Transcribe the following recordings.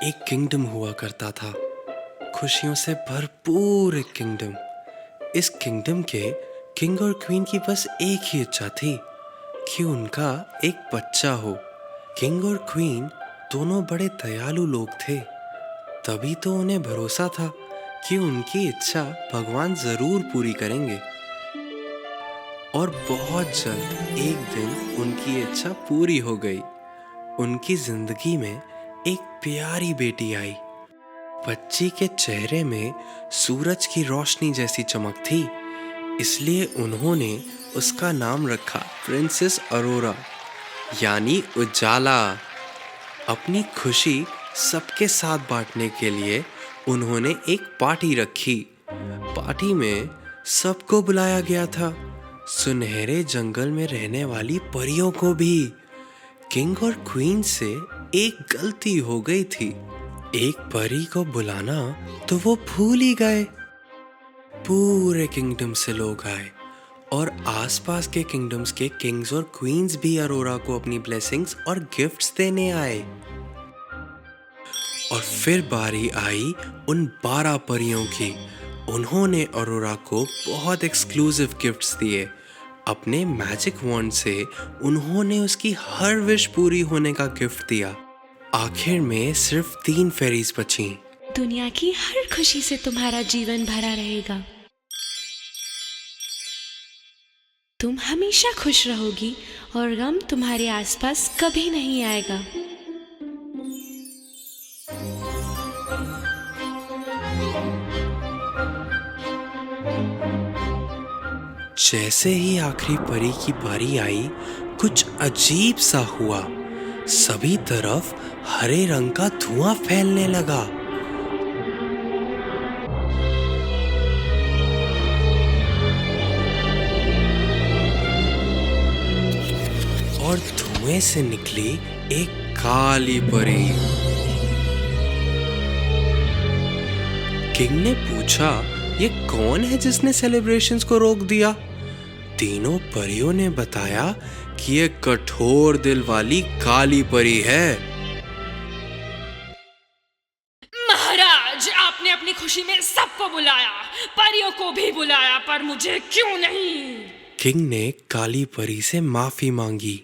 एक किंगडम हुआ करता था, खुशियों से भरपूर एक किंगडम। इस किंगडम के किंग और क्वीन की बस एक ही इच्छा थी कि उनका एक बच्चा हो। किंग और क्वीन दोनों बड़े दयालु लोग थे, तभी तो उन्हें भरोसा था कि उनकी इच्छा भगवान जरूर पूरी करेंगे। और बहुत जल्द एक दिन उनकी इच्छा पूरी हो गई। उनकी जिंदगी में एक प्यारी बेटी आई। बच्ची के चेहरे में सूरज की रोशनी जैसी चमक थी, इसलिए उन्होंने उसका नाम रखा प्रिंसेस अरोरा, यानी उजाला। अपनी खुशी सबके साथ बांटने के लिए उन्होंने एक पार्टी रखी। पार्टी में सबको बुलाया गया था, सुनहरे जंगल में रहने वाली परियों को भी। किंग और क्वीन से एक गलती हो गई थी। एक परी को बुलाना तो वो भूल ही गए। पूरे किंगडम से लोग आए और आसपास के किंगडम्स के किंग्स और क्वींस भी अरोरा को अपनी ब्लेसिंग्स और गिफ्ट्स देने आए। और फिर बारी आई उन 12 परियों की। उन्होंने अरोरा को बहुत एक्सक्लूसिव गिफ्ट्स दिए। अपने मैजिक वॉन्ड से उन्होंने उसकी हर विश पूरी होने का गिफ्ट दिया। आखिर में सिर्फ 3 फेरीज बची। दुनिया की हर खुशी से तुम्हारा जीवन भरा रहेगा। तुम हमेशा खुश रहोगी और गम तुम्हारे आसपास कभी नहीं आएगा। जैसे ही आखिरी परी की बारी आई, कुछ अजीब सा हुआ। सभी तरफ हरे रंग का धुआं फैलने लगा। और धुएं से निकली एक काली परी। किंग ने पूछा, ये कौन है जिसने सेलिब्रेशंस को रोक दिया? तीनों परियों ने बताया कि ये कठोर दिल वाली काली परी है। महाराज, आपने अपनी खुशी में सबको बुलाया, परियों को भी बुलाया, पर मुझे क्यों नहीं? किंग ने काली परी से माफी मांगी।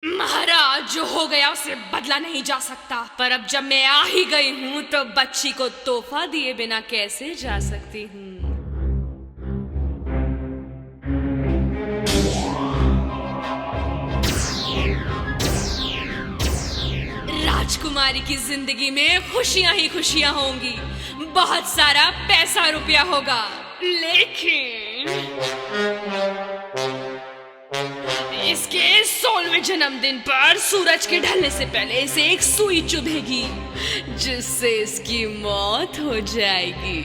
महाराज, जो हो गया उसे बदला नहीं जा सकता, पर अब जब मैं आ ही गई हूँ तो बच्ची को तोहफा दिए बिना कैसे जा सकती हूँ? राजकुमारी की जिंदगी में खुशियां ही खुशियां होंगी, बहुत सारा पैसा रुपया होगा, लेकिन इसके 16वें जन्मदिन पर सूरज के ढलने से पहले इसे एक सुई चुभेगी, जिससे इसकी मौत हो जाएगी।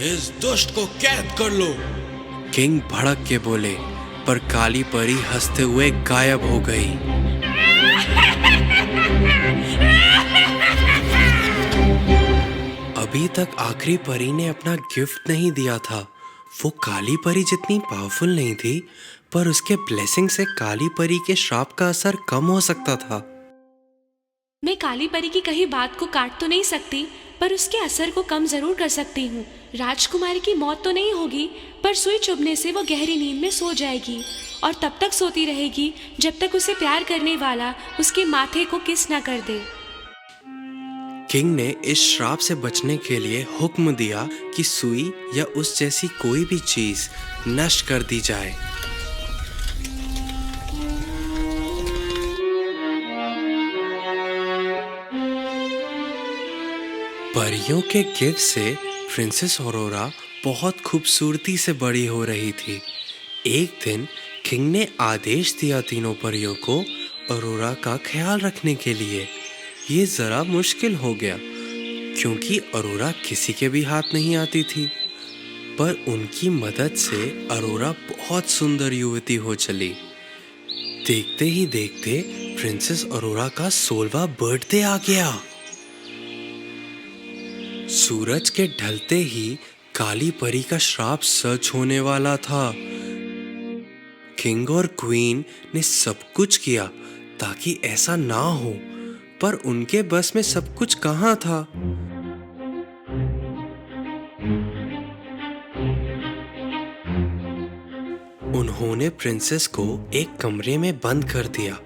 इस दुष्ट को कैद कर लो, किंग भड़क के बोले, पर काली परी हंसते हुए गायब हो गई। अभी तक आखिरी परी ने अपना गिफ्ट नहीं दिया था। वो काली परी जितनी पावरफुल नहीं थी, पर उसके ब्लेसिंग से काली परी के श्राप का असर कम हो सकता था। मैं काली परी की कही बात को काट तो नहीं सकती, पर उसके असर को कम जरूर कर सकती हूँ। राजकुमारी की मौत तो नहीं होगी, पर सुई चुभने से वो गहरी नींद में सो जाएगी और तब तक सोती रहेगी जब तक उसे प्यार करने वाला उसके माथे को किस न कर दे। किंग ने इस श्राप से बचने के लिए हुक्म दिया कि सुई या उस जैसी कोई भी चीज नष्ट कर दी जाए। परियों के गिफ्ट से प्रिंसेस अरोरा बहुत खूबसूरती से बड़ी हो रही थी। एक दिन किंग ने आदेश दिया तीनों परियों को अरोरा का ख्याल रखने के लिए। ये जरा मुश्किल हो गया, क्योंकि अरोरा किसी के भी हाथ नहीं आती थी, पर उनकी मदद से अरोरा बहुत सुंदर युवती हो चली। देखते ही देखते प्रिंसेस अरोरा का 16वां बर्थडे आ गया। सूरज के ढलते ही काली परी का श्राप सच होने वाला था। किंग और क्वीन ने सब कुछ किया ताकि ऐसा ना हो, पर उनके बस में सब कुछ कहाँ था। उन्होंने प्रिंसेस को एक कमरे में बंद कर दिया,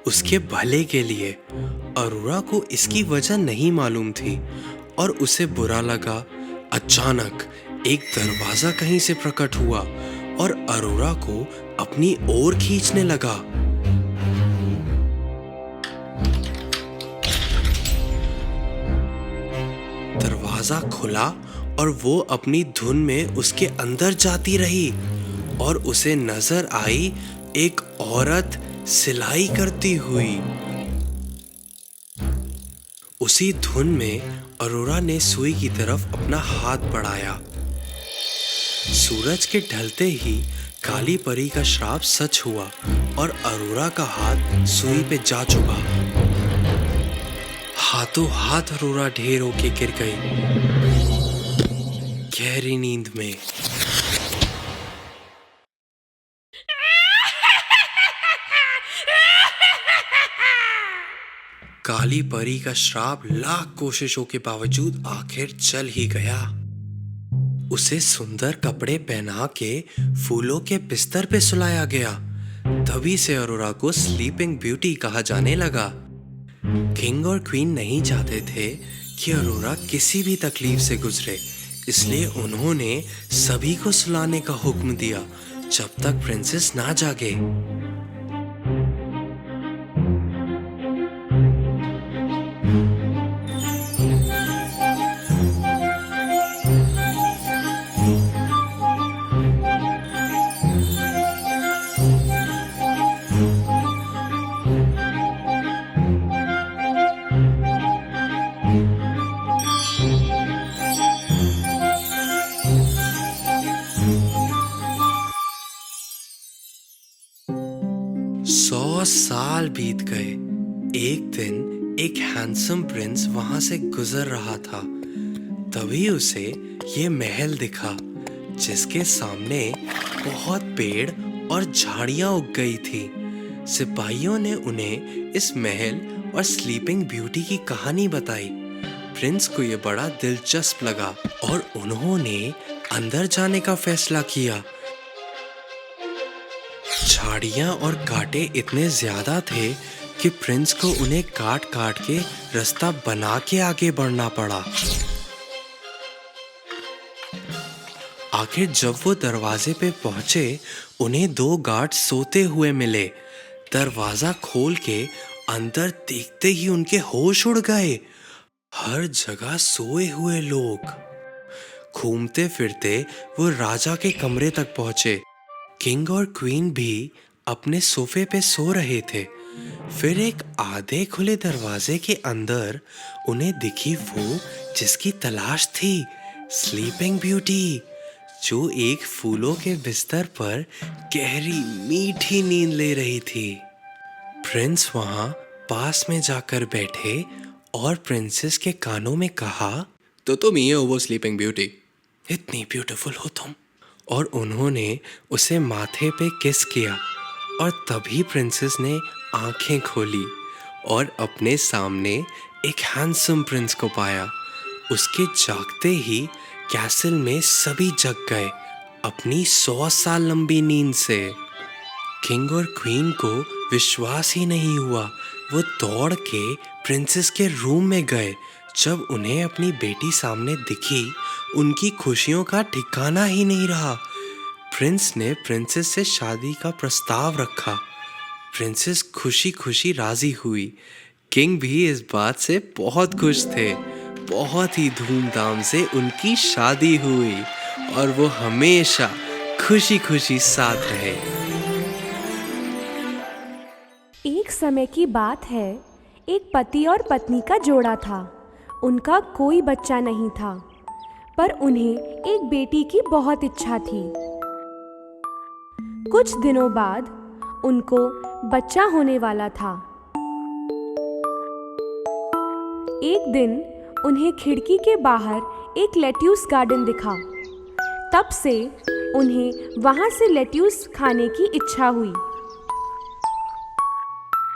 उसके भले के लिए। अरोरा को इसकी वजह नहीं मालूम थी और उसे बुरा लगा। अचानक एक दरवाजा कहीं से प्रकट हुआ और अरोरा को अपनी ओर खींचने लगा। दरवाजा खुला और वो अपनी धुन में उसके अंदर जाती रही और उसे नजर आई एक औरत सिलाई करती हुई। उसी धुन में अरोरा ने सुई की तरफ अपना हाथ बढ़ाया। सूरज के ढलते ही काली परी का श्राप सच हुआ और अरोरा का हाथ सुई पे जा चुका। हाथों हाथ अरोरा ढेर होके गिर गई गहरी नींद में। काली परी का श्राप लाख कोशिशों के बावजूद आखिर चल ही गया। उसे सुंदर कपड़े पहना के फूलों के बिस्तर पे सुलाया गया। तभी से अरोरा को स्लीपिंग ब्यूटी कहा जाने लगा। किंग और क्वीन नहीं चाहते थे कि अरोरा किसी भी तकलीफ से गुजरे, इसलिए उन्होंने सभी को सुलाने का हुक्म दिया जब तक प्रिंसेस ना जागे। 100 साल बीत गए। एक दिन एक हैंडसम प्रिंस वहां से गुजर रहा था। तभी उसे ये महल दिखा जिसके सामने बहुत पेड़ और झाड़ियां उग गई थी। सिपाहियों ने उन्हें इस महल और स्लीपिंग ब्यूटी की कहानी बताई। प्रिंस को ये बड़ा दिलचस्प लगा और उन्होंने अंदर जाने का फैसला किया। झाड़ियां और कांटे इतने ज्यादा थे कि प्रिंस को उन्हें काट काट के रास्ता बना के आगे बढ़ना पड़ा। आखिर जब वो दरवाजे पे पहुंचे, उन्हें 2 गार्ड सोते हुए मिले। दरवाजा खोल के अंदर देखते ही उनके होश उड़ गए। हर जगह सोए हुए लोग। घूमते फिरते वो राजा के कमरे तक पहुंचे। किंग और क्वीन भी अपने सोफे पे सो रहे थे। फिर एक आधे खुले दरवाजे के अंदर उन्हें दिखी वो जिसकी तलाश थी, स्लीपिंग ब्यूटी, जो एक फूलों के बिस्तर पर गहरी मीठी नींद ले रही थी। प्रिंस वहां पास में जाकर बैठे और प्रिंसेस के कानों में कहा, तो तुम ही हो वो स्लीपिंग ब्यूटी, इतनी ब्यूटीफुल हो तुम। और उन्होंने उसे माथे पे किस किया और तभी प्रिंसेस ने आंखें खोली और अपने सामने एक हैंडसम प्रिंस को पाया। उसके जागते ही कैसल में सभी जग गए अपनी 100 साल लंबी नींद से। किंग और क्वीन को विश्वास ही नहीं हुआ। वो दौड़ के प्रिंसेस के रूम में गए। जब उन्हें अपनी बेटी सामने दिखी, उनकी खुशियों का ठिकाना ही नहीं रहा। प्रिंस ने प्रिंसेस से शादी का प्रस्ताव रखा। प्रिंसेस खुशी खुशी राजी हुई। किंग भी इस बात से बहुत खुश थे। बहुत ही धूमधाम से उनकी शादी हुई और वो हमेशा खुशी खुशी साथ रहे। एक समय की बात है, एक पति और पत्नी का जोड़ा था। उनका कोई बच्चा नहीं था, पर उन्हें एक बेटी की बहुत इच्छा थी। कुछ दिनों बाद उनको बच्चा होने वाला था। एक दिन उन्हें खिड़की के बाहर एक लेट्यूस गार्डन दिखा। तब से उन्हें वहां से लेट्यूस खाने की इच्छा हुई।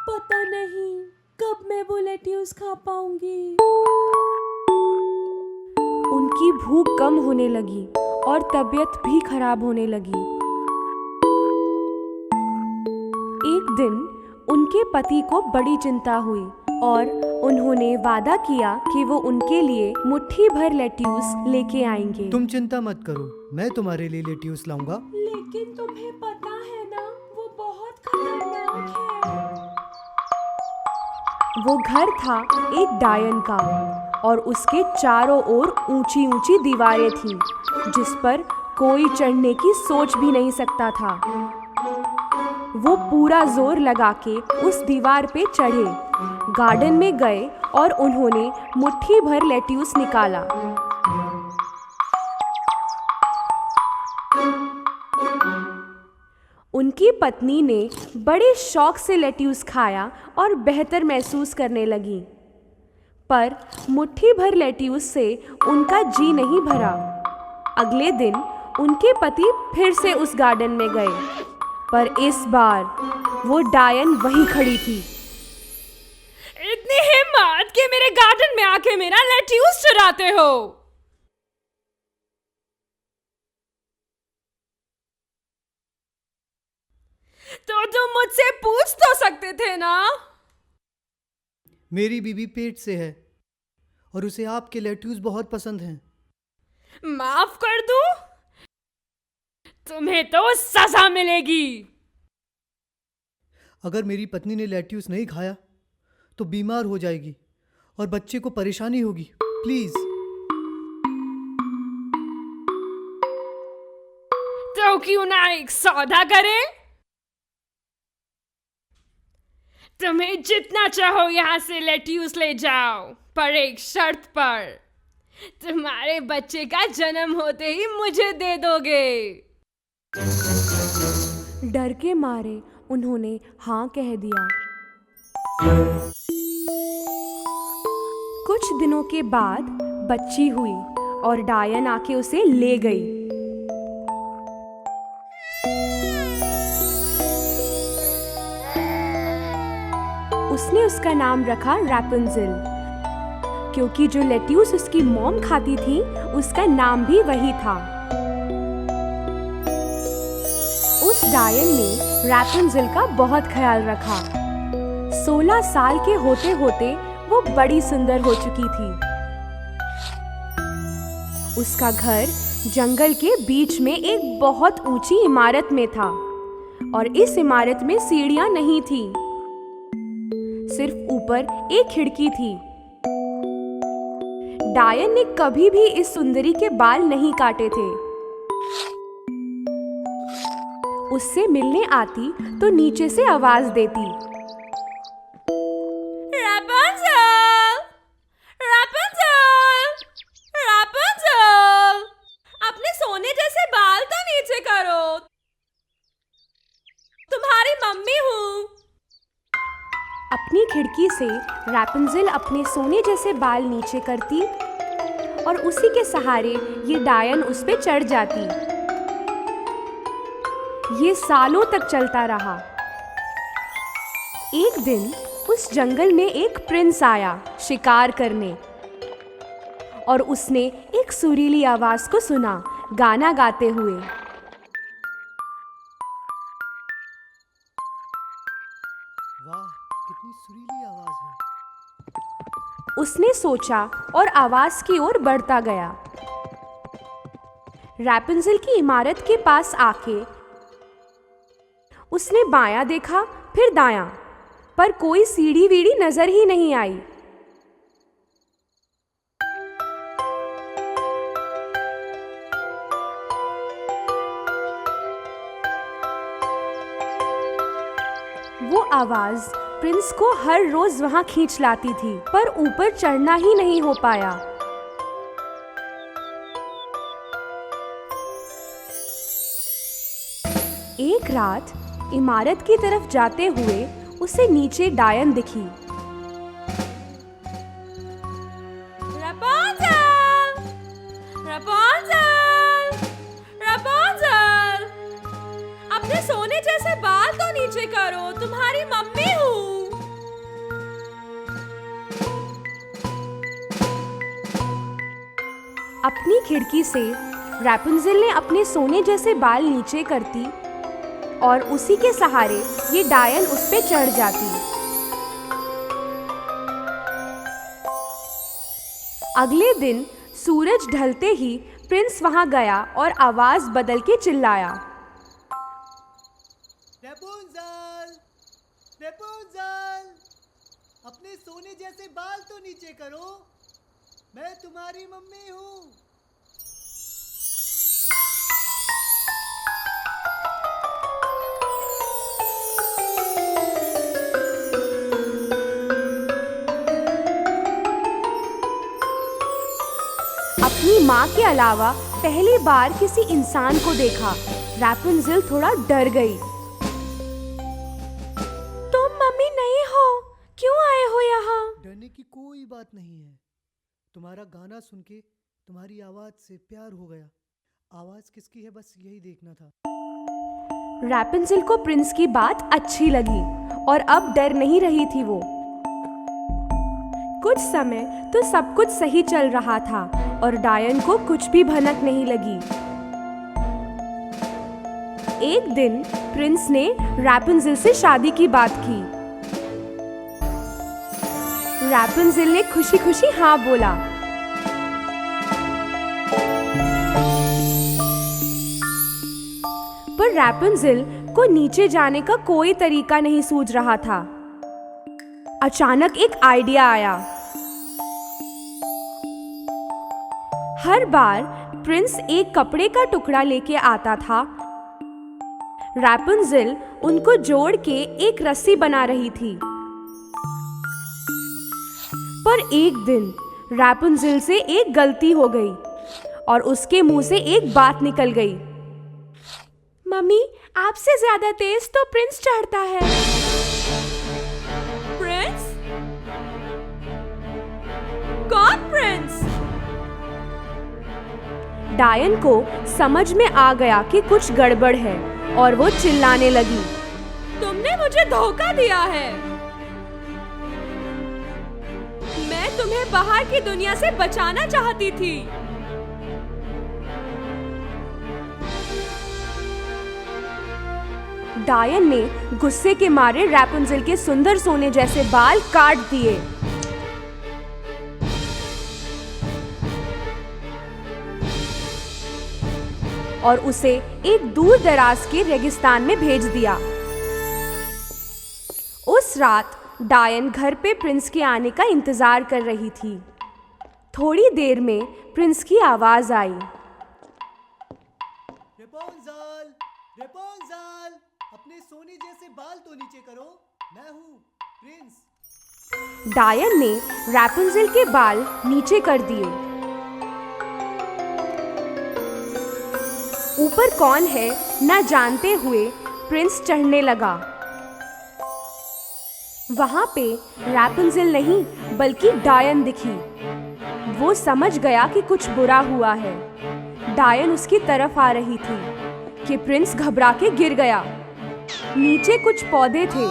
पता नहीं कब मैं वो लेट्यूस पाऊंगी। उनकी भूख कम होने लगी और तबीयत भी खराब होने लगी। एक दिन उनके पति को बड़ी चिंता हुई और उन्होंने वादा किया कि वो उनके लिए मुट्ठी भर लेट्यूस लेके आएंगे। तुम चिंता मत करो, मैं तुम्हारे लिए लेट्यूस लाऊंगा। लेकिन तुम्हें पता है ना, वो बहुत खतरनाक है। वो घर था एक डायन का और उसके चारों ओर ऊंची ऊंची दीवारें थीं, जिस पर कोई चढ़ने की सोच भी नहीं सकता था। वो पूरा जोर लगा के उस दीवार पे चढ़े, गार्डन में गए और उन्होंने मुट्ठी भर लेट्यूस निकाला। उनकी पत्नी ने बड़े शौक से लेट्यूस खाया और बेहतर महसूस करने लगी, पर मुट्ठी भर लेट्यूस से उनका जी नहीं भरा। अगले दिन उनके पति फिर से उस गार्डन में गए, पर इस बार वो डायन वहीं खड़ी थी। इतनी हिम्मत कि मेरे गार्डन में आके मेरा लेट्यूस चुराते हो। तो तुम मुझसे पूछ तो सकते थे ना। मेरी बीवी पेट से है और उसे आपके लेट्यूस बहुत पसंद हैं। माफ कर दूं? तुम्हें तो सजा मिलेगी। अगर मेरी पत्नी ने लेट्यूस नहीं खाया तो बीमार हो जाएगी और बच्चे को परेशानी होगी। प्लीज। तो क्यों ना एक सौदा करें? तुम्हें जितना चाहो यहां से लेट्यूस ले जाओ, पर एक शर्त पर। तुम्हारे बच्चे का जन्म होते ही मुझे दे दोगे। डर के मारे उन्होंने हाँ कह दिया। कुछ दिनों के बाद बच्ची हुई और डायन आके उसे ले गई। उसने उसका नाम रखा रैपुंज़ेल, क्योंकि जो लेट्यूस उसकी मॉम खाती थी उसका नाम भी वही था। उस डायन ने रैपुंज़ेल का बहुत ख्याल रखा। 16 साल के होते होते वो बड़ी सुंदर हो चुकी थी। उसका घर जंगल के बीच में एक बहुत ऊंची इमारत में था और इस इमारत में सीढ़ियां नहीं थी, सिर्फ ऊपर एक खिड़की थी। डायन ने कभी भी इस सुंदरी के बाल नहीं काटे थे। उससे मिलने आती तो नीचे से आवाज देती, रैपुंज़ेल, रैपुंज़ेल, रैपुंज़ेल, अपने सोने जैसे बाल तो नीचे करो, तुम्हारी मम्मी हूँ। अपनी खिड़की से रैपुंज़ेल अपने सोने जैसे बाल नीचे करती और उसी के सहारे ये डायन उस पे चढ़ जाती। ये सालों तक चलता रहा। एक दिन उस जंगल में एक प्रिंस आया शिकार करने और उसने एक सुरीली आवाज को सुना गाना गाते हुए। वाह, कितनी सुरीली आवाज है। उसने सोचा और आवाज की ओर बढ़ता गया। रैपुंज़ेल की इमारत के पास आके उसने बायां देखा, फिर दायां, पर कोई सीढ़ी वीढ़ी नजर ही नहीं आई। वो आवाज प्रिंस को हर रोज वहां खींच लाती थी, पर ऊपर चढ़ना ही नहीं हो पाया। एक रात इमारत की तरफ जाते हुए उसे नीचे डायन दिखी। रैपुंज़ेल, रैपुंज़ेल, रैपुंज़ेल, अपने सोने जैसे बाल तो नीचे करो, तुम्हारी मम्मी हूँ। खिड़की से रैपुंज़ेल ने अपने सोने जैसे बाल नीचे करती और उसी के सहारे ये डायन उस पे चढ़ जाती। अगले दिन सूरज ढलते ही प्रिंस वहां गया और आवाज बदल के चिल्लाया, रेपुंज़ल, रेपुंज़ल, अपने सोने जैसे बाल तो नीचे करो, मैं तुम्हारी मम्मी हूँ। अपनी माँ के अलावा पहली बार किसी इंसान को देखा। रैपुंज़ेल थोड़ा डर गई। तुम मम्मी नहीं हो, क्यों आए हो यहाँ? डरने की कोई बात नहीं है। तुम्हारा गाना सुन के तुम्हारी आवाज से प्यार हो गया। आवाज किसकी है बस यही देखना था। रैपुंज़ेल को प्रिंस की बात अच्छी लगी और अब डर नहीं रही थी वो। कुछ समय तो सब कुछ सही चल रहा था और डायन को कुछ भी भनक नहीं लगी। एक दिन प्रिंस ने रैपुंज़ेल से शादी की बात की। रैपुंज़ेल ने खुशी खुशी हाँ बोला। पर रैपुंज़ेल को नीचे जाने का कोई तरीका नहीं सूझ रहा था। अचानक एक आइडिया आया। हर बार प्रिंस एक कपड़े का टुकड़ा लेके आता था, रैपुंज़ेल उनको जोड़ के एक रस्सी बना रही थी। पर एक दिन रैपुंज़ेल से एक गलती हो गई और उसके मुंह से एक बात निकल गई। मम्मी, आपसे ज्यादा तेज तो प्रिंस चढ़ता है। प्रिंस? कौन प्रिंस? डायन को समझ में आ गया कि कुछ गड़बड़ है और वो चिल्लाने लगी, तुमने मुझे धोखा दिया है। मैं तुम्हें बाहर की दुनिया से बचाना चाहती थी। डायन ने गुस्से के मारे रैपुंज़ेल के सुंदर सोने जैसे बाल काट दिए। और उसे एक दूर दराज के रेगिस्तान में भेज दिया। उस रात डायन घर पे प्रिंस के आने का इंतजार कर रही थी। थोड़ी देर में प्रिंस की आवाज आई, रेपुंज़ल, रेपुंज़ल, अपने सोने जैसे बाल तो नीचे करो, मैं हूँ प्रिंस। डायन ने रैपुंज़ेल के बाल नीचे कर दिए। ऊपर कौन है न जानते हुए प्रिंस चढ़ने लगा। वहां पे रैपुंज़ेल नहीं बल्कि डायन दिखी। वो समझ गया कि कुछ बुरा हुआ है। डायन उसकी तरफ आ रही थी कि प्रिंस घबरा के गिर गया। नीचे कुछ पौधे थे।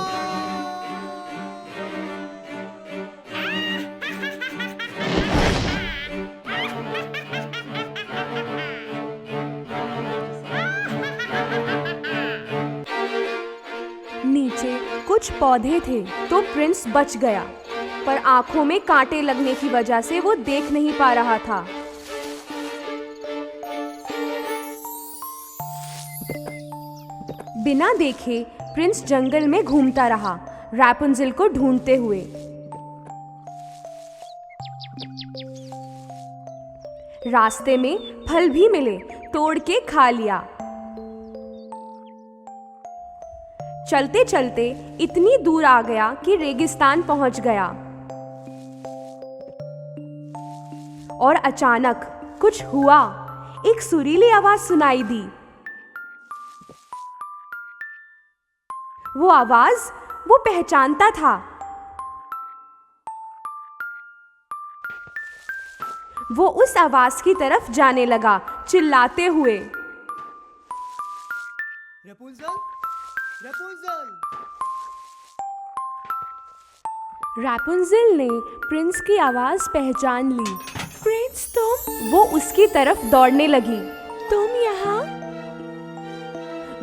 नीचे कुछ पौधे थे तो प्रिंस बच गया, पर आंखों में कांटे लगने की वजह से वो देख नहीं पा रहा था। बिना देखे प्रिंस जंगल में घूमता रहा, रैपुंज़ेल को ढूंढते हुए। रास्ते में फल भी मिले, तोड़ के खा लिया। चलते चलते इतनी दूर आ गया कि रेगिस्तान पहुंच गया। और अचानक कुछ हुआ। एक सुरीली आवाज सुनाई दी। वो आवाज वो पहचानता था। वो उस आवाज की तरफ जाने लगा, चिल्लाते हुए, रेपुंज़ल, रेपुंज़ल। रैपुंज़ेल ने प्रिंस की आवाज पहचान ली प्रिंस तुम? वो उसकी तरफ दौड़ने लगी। तुम यहाँ?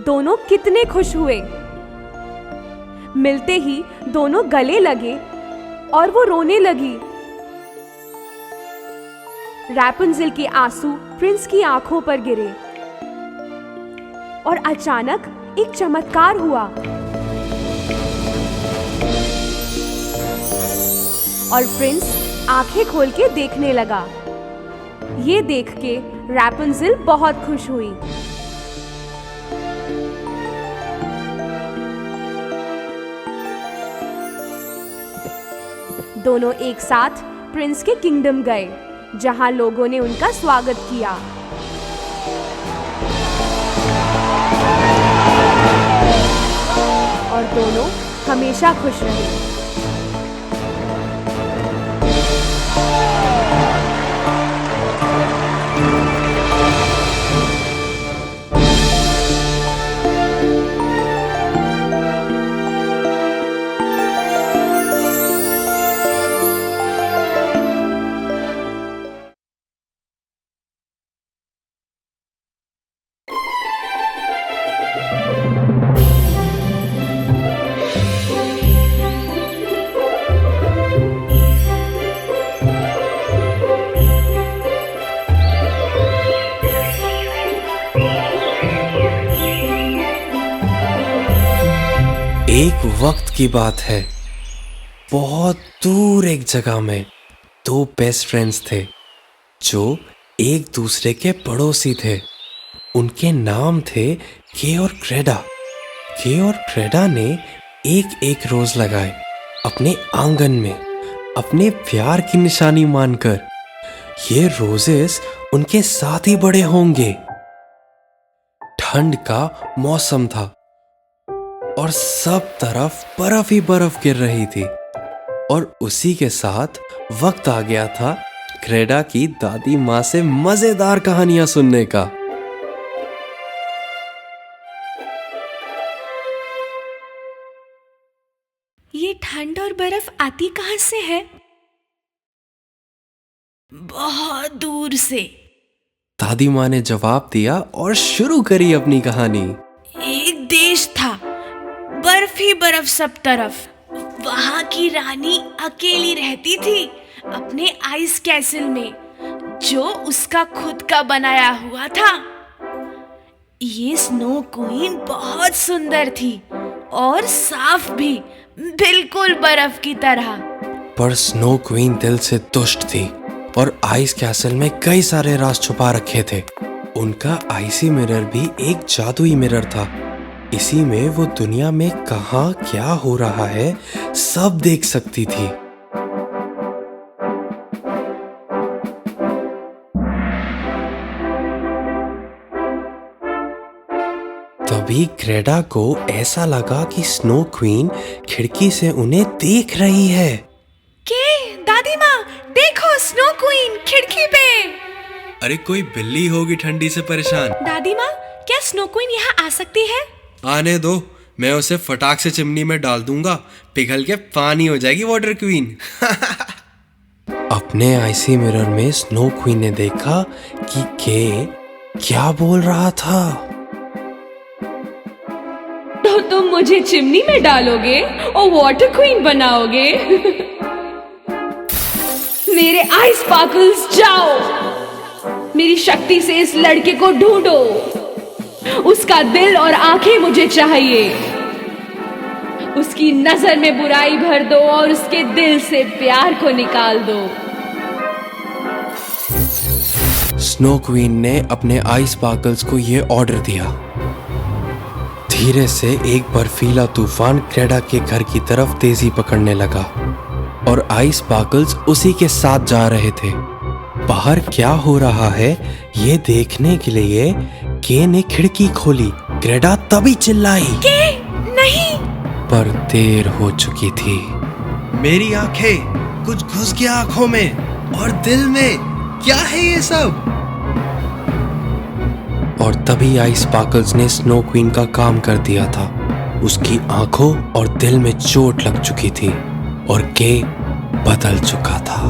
दोनों कितने खुश हुए। मिलते ही दोनों गले लगे और वो रोने लगी। रैपुंज़ेल के आंसू प्रिंस की आंखों पर गिरे और अचानक एक चमत्कार हुआ और प्रिंस आंखें खोल के देखने लगा। ये देख के रैपुंज़ेल बहुत खुश हुई। दोनों एक साथ प्रिंस के किंगडम गए, जहां लोगों ने उनका स्वागत किया। और दोनों हमेशा खुश रहे। एक वक्त की बात है, बहुत दूर एक जगह में दो बेस्ट फ्रेंड्स थे जो एक दूसरे के पड़ोसी थे। उनके नाम थे के और क्रेडा। के और क्रेडा ने एक एक रोज लगाए अपने आंगन में, अपने प्यार की निशानी मानकर। ये रोजेस उनके साथ ही बड़े होंगे। ठंड का मौसम था और सब तरफ बर्फ ही बर्फ गिर रही थी। और उसी के साथ वक्त आ गया था क्रेडा की दादी माँ से मजेदार कहानियां सुनने का। ये ठंड और बर्फ आती कहाँ से है? बहुत दूर से, दादी माँ ने जवाब दिया और शुरू करी अपनी कहानी। एक देश था, बर्फ ही बर्फ सब तरफ। वहां की रानी अकेली रहती थी अपने आइस कैसल में, जो उसका खुद का बनाया हुआ था। ये स्नो क्वीन बहुत सुंदर थी और साफ भी, बिल्कुल बर्फ की तरह। पर स्नो क्वीन दिल से दुष्ट थी और आइस कैसल में कई सारे राज छुपा रखे थे। उनका आइसी मिरर भी एक जादुई मिरर था। इसी में वो दुनिया में कहाँ क्या हो रहा है सब देख सकती थी। तभी क्रेडा को ऐसा लगा कि स्नो क्वीन खिड़की से उन्हें देख रही है। के दादी माँ, देखो स्नो क्वीन खिड़की पे। अरे कोई बिल्ली होगी ठंडी से परेशान। दादी माँ, क्या स्नो क्वीन यहाँ आ सकती है? आने दो, मैं उसे फटाक से चिमनी में डाल दूंगा, पिघल के पानी हो जाएगी वाटर क्वीन। अपने आईसी मिरर में स्नो क्वीन ने देखा कि के क्या बोल रहा था। तो तुम मुझे चिमनी में डालोगे और वाटर क्वीन बनाओगे? मेरे आइस स्पार्कल्स, जाओ, मेरी शक्ति से इस लड़के को ढूंढो। उसका दिल और आंखें मुझे चाहिए। उसकी नजर में बुराई भर दो और उसके दिल से प्यार को निकाल दो। स्नो क्वीन ने अपने आइस स्पार्कल्स को यह ऑर्डर दिया। धीरे से एक बर्फीला तूफान क्रेडा के घर की तरफ तेजी पकड़ने लगा और आइस स्पार्कल्स उसी के साथ जा रहे थे। बाहर क्या हो रहा है ये देखने के लिए के ने खिड़की खोली। क्रेडा तभी चिल्लाई, के नहीं। पर देर हो चुकी थी। मेरी आंखें, कुछ घुस गया आंखों में और दिल में। क्या है ये सब? और तभी आइस स्पार्कल्स ने स्नो क्वीन का काम कर दिया था। उसकी आंखों और दिल में चोट लग चुकी थी और के बदल चुका था।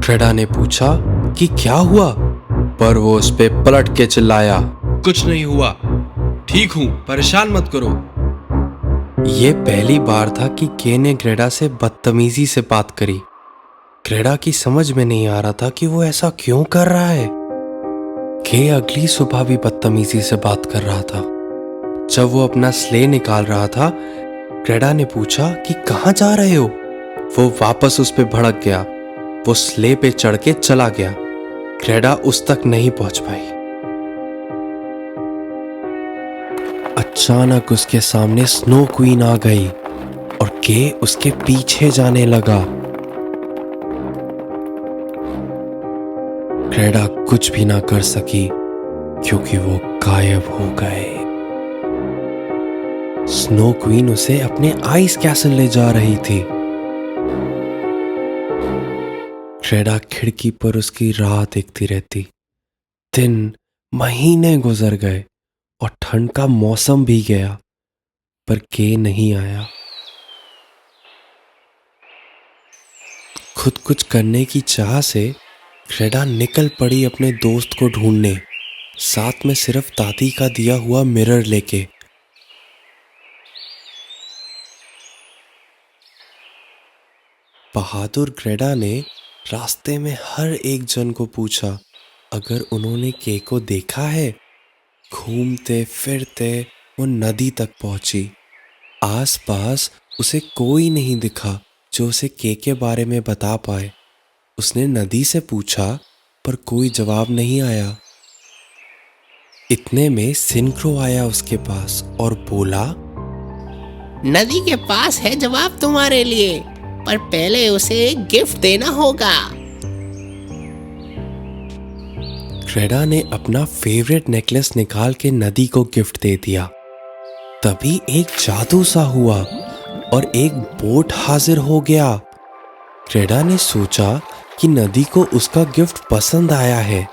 क्रेडा ने पूछा कि क्या हुआ, पर वो उस पे पलट के चिल्लाया, कुछ नहीं हुआ, ठीक हूं, परेशान मत करो। ये पहली बार था कि के ने क्रेडा से बदतमीजी से बात करी। क्रेडा की समझ में नहीं आ रहा था कि वो ऐसा क्यों कर रहा है। के अगली सुबह भी बदतमीजी से बात कर रहा था। जब वो अपना स्ले निकाल रहा था, क्रेडा ने पूछा कि कहाँ जा रहे हो। वो वापस उस पे भड़क गया। वो स्ले पे चढ़ के चला गया। क्रेडा उस तक नहीं पहुंच पाई। अचानक उसके सामने स्नो क्वीन आ गई और के उसके पीछे जाने लगा। क्रेडा कुछ भी ना कर सकी क्योंकि वो गायब हो गए। स्नो क्वीन उसे अपने आइस कैसल ले जा रही थी। क्रेडा खिड़की पर उसकी राह देखती रहती। दिन, महीने गुजर गए और ठंड का मौसम भी गया, पर के नहीं आया। खुद कुछ करने की चाह से क्रेडा निकल पड़ी अपने दोस्त को ढूंढने, साथ में सिर्फ दादी का दिया हुआ मिरर लेके। बहादुर क्रेडा ने रास्ते में हर एक जन को पूछा अगर उन्होंने के को देखा है। घूमते फिरते वो नदी तक पहुंची। आसपास उसे कोई नहीं दिखा जो उसे के बारे में बता पाए। उसने नदी से पूछा पर कोई जवाब नहीं आया। इतने में सिनक्रो आया उसके पास और बोला, नदी के पास है जवाब तुम्हारे लिए, पर पहले उसे एक गिफ्ट देना होगा। क्रेडा ने अपना फेवरेट नेकलेस निकाल के नदी को गिफ्ट दे दिया। तभी एक जादू सा हुआ और एक बोट हाजिर हो गया। क्रेडा ने सोचा कि नदी को उसका गिफ्ट पसंद आया है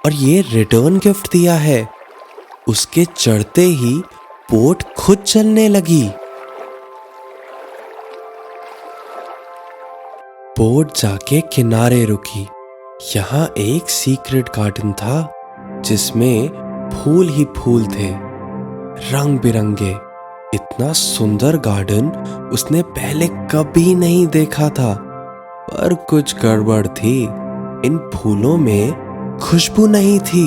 और ये रिटर्न गिफ्ट दिया है। उसके चढ़ते ही बोट खुद चलने लगी। बोट जाके किनारे रुकी। यहाँ एक सीक्रेट गार्डन था जिसमें फूल ही फूल थे, रंग बिरंगे। इतना सुंदर गार्डन उसने पहले कभी नहीं देखा था। पर कुछ गड़बड़ थी, इन फूलों में खुशबू नहीं थी।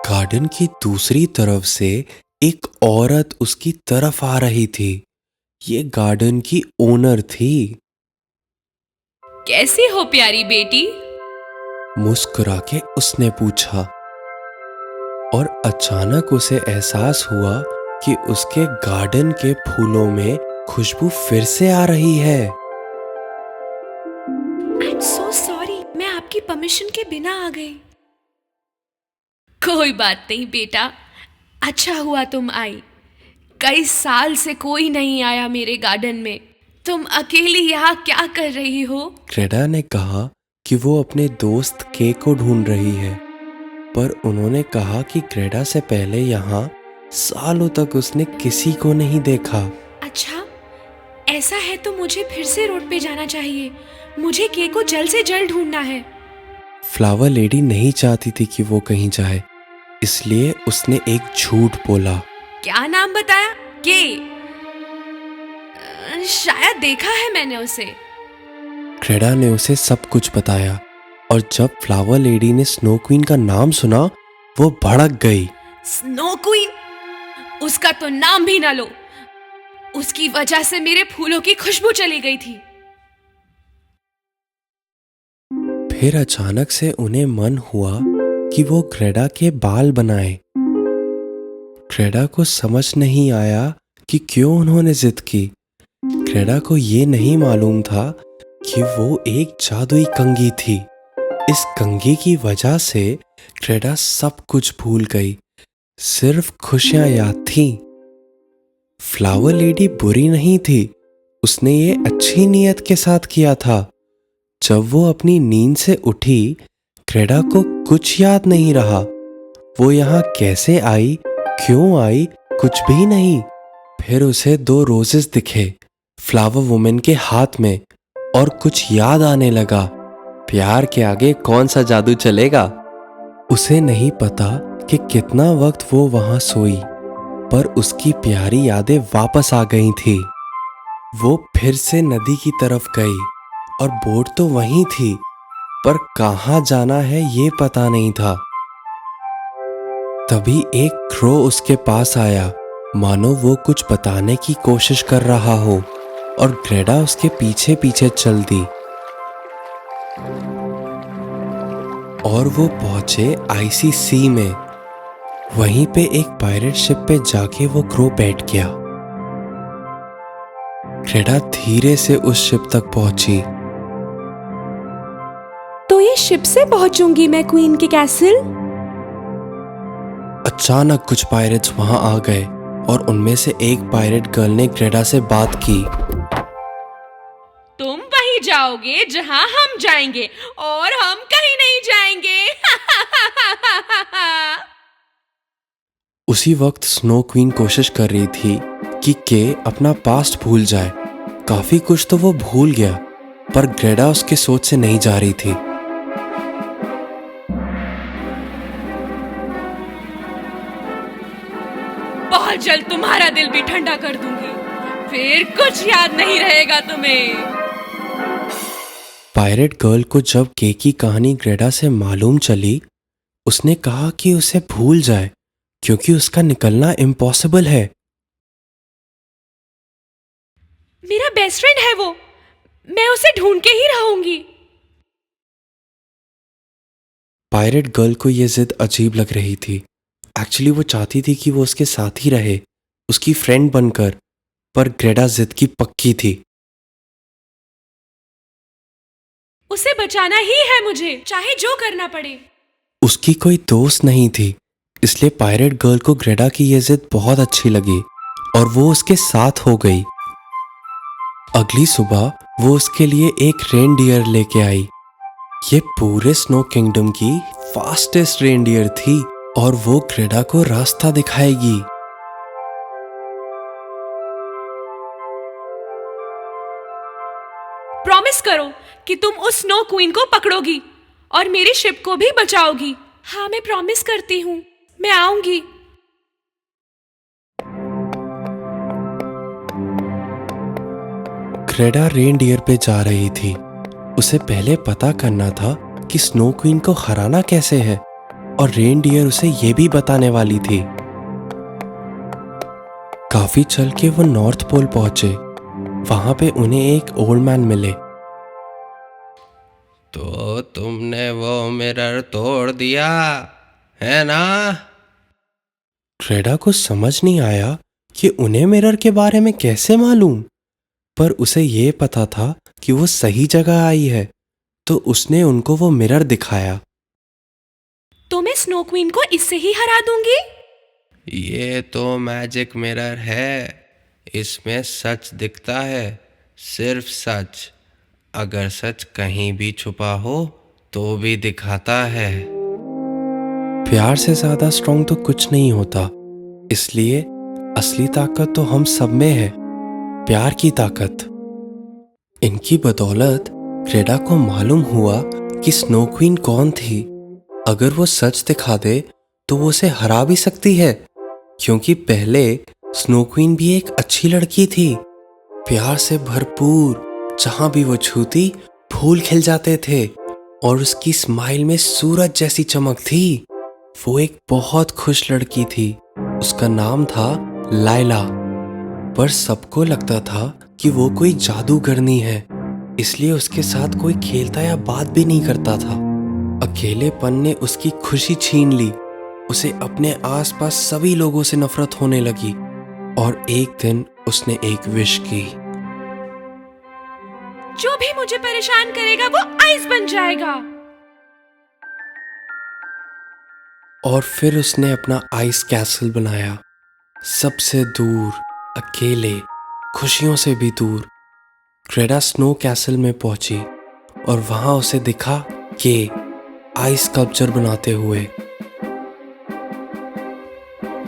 गार्डन की दूसरी तरफ से एक औरत उसकी तरफ आ रही थी। ये गार्डन की ओनर थी। कैसी हो प्यारी बेटी? मुस्कुरा के उसने पूछा और अचानक उसे एहसास हुआ कि उसके गार्डन के फूलों में खुशबू फिर से आ रही है। आई एम सो सॉरी, मैं आपकी परमिशन के बिना आ गई। कोई बात नहीं बेटा, अच्छा हुआ तुम आई। कई साल से कोई नहीं आया मेरे गार्डन में। तुम अकेली यहाँ क्या कर रही हो? क्रेडा ने कहा कि वो अपने दोस्त के को ढूंढ रही है, पर उन्होंने कहा कि क्रेडा से पहले यहाँ सालों तक उसने किसी को नहीं देखा। अच्छा, ऐसा है तो मुझे फिर से रोड पे जाना चाहिए। मुझे के को जल्द से जल्द ढूंढना है। फ्लावर लेडी नहीं चाहती थी कि वो कहीं जाए, इसलिए उसने एक झूठ बोला। क्या नाम बताया? के? शायद देखा है मैंने उसे। क्रेडा ने उसे सब कुछ बताया और जब फ्लावर लेडी ने स्नो क्वीन का नाम सुना, वो भड़क गई। Snow queen? उसका तो नाम भी ना लो। उसकी वजह से मेरे फूलों की खुशबू चली गई थी। फिर अचानक से उन्हें मन हुआ कि वो क्रेडा के बाल बनाए। क्रेडा को समझ नहीं आया कि क्यों उन्होंने जिद की। क्रेडा को ये नहीं मालूम था कि वो एक जादुई कंघी थी। इस कंघी की वजह से क्रेडा सब कुछ भूल गई, सिर्फ खुशियां याद थी। फ्लावर लेडी बुरी नहीं थी, उसने ये अच्छी नीयत के साथ किया था। जब वो अपनी नींद से उठी, क्रेडा को कुछ याद नहीं रहा। वो यहाँ कैसे आई, क्यों आई, कुछ भी नहीं। फिर उसे 2 रोजेस दिखे फ्लावर वुमेन के हाथ में और कुछ याद आने लगा। प्यार के आगे कौन सा जादू चलेगा। उसे नहीं पता कि कितना वक्त वो वहां सोई, पर उसकी प्यारी यादें वापस आ गई थी। वो फिर से नदी की तरफ गई और बोट तो वहीं थी, पर कहाँ जाना है ये पता नहीं था। तभी एक क्रो उसके पास आया, मानो वो कुछ बताने की कोशिश कर रहा हो, और ग्रेडा उसके पीछे पीछे चल दी और वो पहुंचे आइसी सी में। वहीं पे एक पायरेट शिप पे जाके वो क्रो बैठ गया। ग्रेडा धीरे से उस शिप तक पहुंची। तो ये शिप से पहुंचूंगी मैं क्वीन के कैसल? अचानक कुछ पायरेट्स वहां आ गए और उनमें से एक पायरेट गर्ल ने ग्रेडा से बात की। तुम वहीं जाओगे जहां हम जाएंगे और हम कहीं नहीं जाएंगे। उसी वक्त स्नो क्वीन कोशिश कर रही थी कि के अपना पास्ट भूल जाए। काफी कुछ तो वो भूल गया, पर ग्रेडा उसके सोच से नहीं जा रही थी। बहुत जल्द तुम्हारा दिल भी ठंडा कर दूंगी, फिर कुछ याद नहीं रहेगा तुम्हें। पायरेट गर्ल को जब के की कहानी ग्रेडा से मालूम चली, उसने कहा कि उसे भूल जाए क्योंकि उसका निकलना इम्पॉसिबल है। मेरा बेस्ट फ्रेंड है वो, मैं उसे ढूंढ के ही रहूंगी। पायरेट गर्ल को यह जिद अजीब लग रही थी। एक्चुअली वो चाहती थी कि वो उसके साथ ही रहे, उसकी फ्रेंड बनकर, पर ग्रेडा जिद की पक्की थी। उसे बचाना ही है मुझे, चाहे जो करना पड़े। उसकी कोई दोस्त नहीं थी, इसलिए पायरेट गर्ल को ग्रेडा की यह जिद बहुत अच्छी लगी और वो उसके साथ हो गई। अगली सुबह वो उसके लिए एक रेनडियर लेके आई। ये पूरे स्नो किंगडम की फास्टेस्ट रेनडियर थी और वो ग्रेडा को रास्ता दिखाएगी। प्रॉमिस करो कि तुम उस स्नो क्वीन को पकड़ोगी और मेरी शिप को भी बचाओगी। हाँ, मैं प्रॉमिस करती हूँ, मैं आऊंगी। ग्रेडा रेनडियर पे जा रही थी। उसे पहले पता करना था कि स्नो क्वीन को हराना कैसे है, और रेनडियर उसे ये भी बताने वाली थी। काफी चल के वो नॉर्थ पोल पहुंचे। वहां पे उन्हें एक ओल्ड मैन मिले। तो तुमने वो मिरर तोड़ दिया है ना? ग्रेडा को समझ नहीं आया कि उन्हें मिरर के बारे में कैसे मालूम, पर उसे ये पता था कि वो सही जगह आई है, तो उसने उनको वो मिरर दिखाया। तो मैं स्नो क्वीन को इससे ही हरा दूंगी। ये तो मैजिक मिरर है, इसमें सच दिखता है, सिर्फ सच। अगर सच कहीं भी छुपा हो तो भी दिखाता है। प्यार से ज्यादा स्ट्रॉन्ग तो कुछ नहीं होता, इसलिए असली ताकत तो हम सब में है, प्यार की ताकत। इनकी बदौलत ग्रेडा को मालूम हुआ कि स्नो क्वीन कौन थी। अगर वो सच दिखा दे तो वो उसे हरा भी सकती है, क्योंकि पहले स्नो क्वीन भी एक अच्छी लड़की थी, प्यार से भरपूर। जहां भी वो छूती फूल खिल जाते थे और उसकी स्माइल में सूरज जैसी चमक थी। वो एक बहुत खुश लड़की थी। उसका नाम था लाइला, पर सबको लगता था कि वो कोई जादूगरनी है, इसलिए उसके साथ कोई खेलता या बात भी नहीं करता था। अकेलेपन ने उसकी खुशी छीन ली। उसे अपने आसपास सभी लोगों से नफरत होने लगी और एक दिन उसने एक विश की। जो भी मुझे परेशान करेगा वो आइस बन जाएगा। और फिर उसने अपना आइस कैसल बनाया, सबसे दूर, अकेले, खुशियों से भी दूर। ग्रेडा स्नो कैसल में पहुंची और वहां उसे दिखा कि आइस स्कल्पचर बनाते हुए।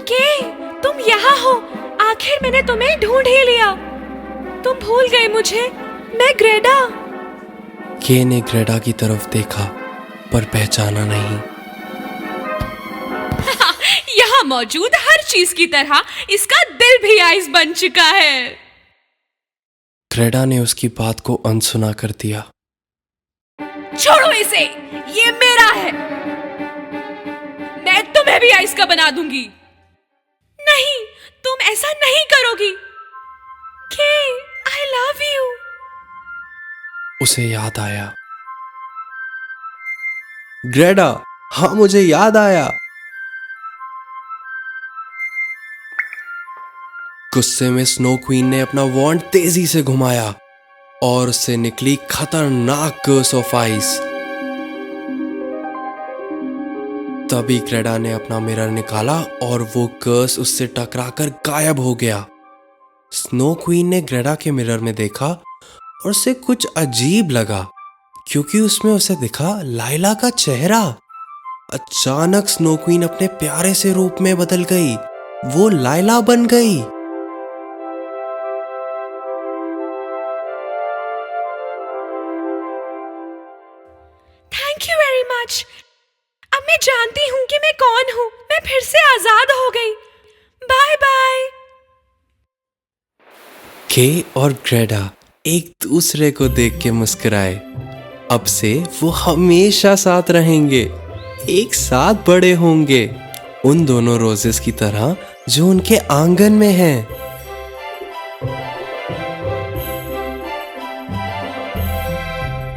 के तुम यहाँ हो, आखिर मैंने तुम्हें ढूंढ ही लिया। तुम भूल गए मुझे। मैं ग्रेडा। के ने ग्रेडा की तरफ देखा पर पहचाना नहीं। यहाँ मौजूद हर चीज की तरह इसका दिल भी आइस बन चुका है। ग्रेडा ने उसकी बात को अनसुना कर दिया। छोड़ो इसे, ये मेरा है। मैं तुम्हें भी आइस का बना दूंगी। नहीं, तुम ऐसा नहीं करोगी। के, आई लव यू। उसे याद आया। ग्रेडा, हाँ मुझे याद आया। गुस्से में स्नो क्वीन ने अपना वॉन्ड तेजी से घुमाया और उससे निकली खतरनाक कर्स ऑफ आइस। तभी ग्रेडा ने अपना मिरर निकाला और वो कर्स उससे टकराकर गायब हो गया। स्नो क्वीन ने ग्रेडा के मिरर में देखा और उसे कुछ अजीब लगा क्योंकि उसमें उसे दिखा लाइला का चेहरा। अचानक स्नो क्वीन अपने प्यारे से रूप में बदल गई। वो लाइला बन गई। Thank you very much. अब मैं जानती हूँ कि मैं कौन हूँ। मैं फिर से आजाद हो गई। Bye bye. के और ग्रेडा एक दूसरे को देख के मुस्कुराए। अब से वो हमेशा साथ रहेंगे, एक साथ बड़े होंगे, उन दोनों रोजेस की तरह जो उनके आंगन में हैं।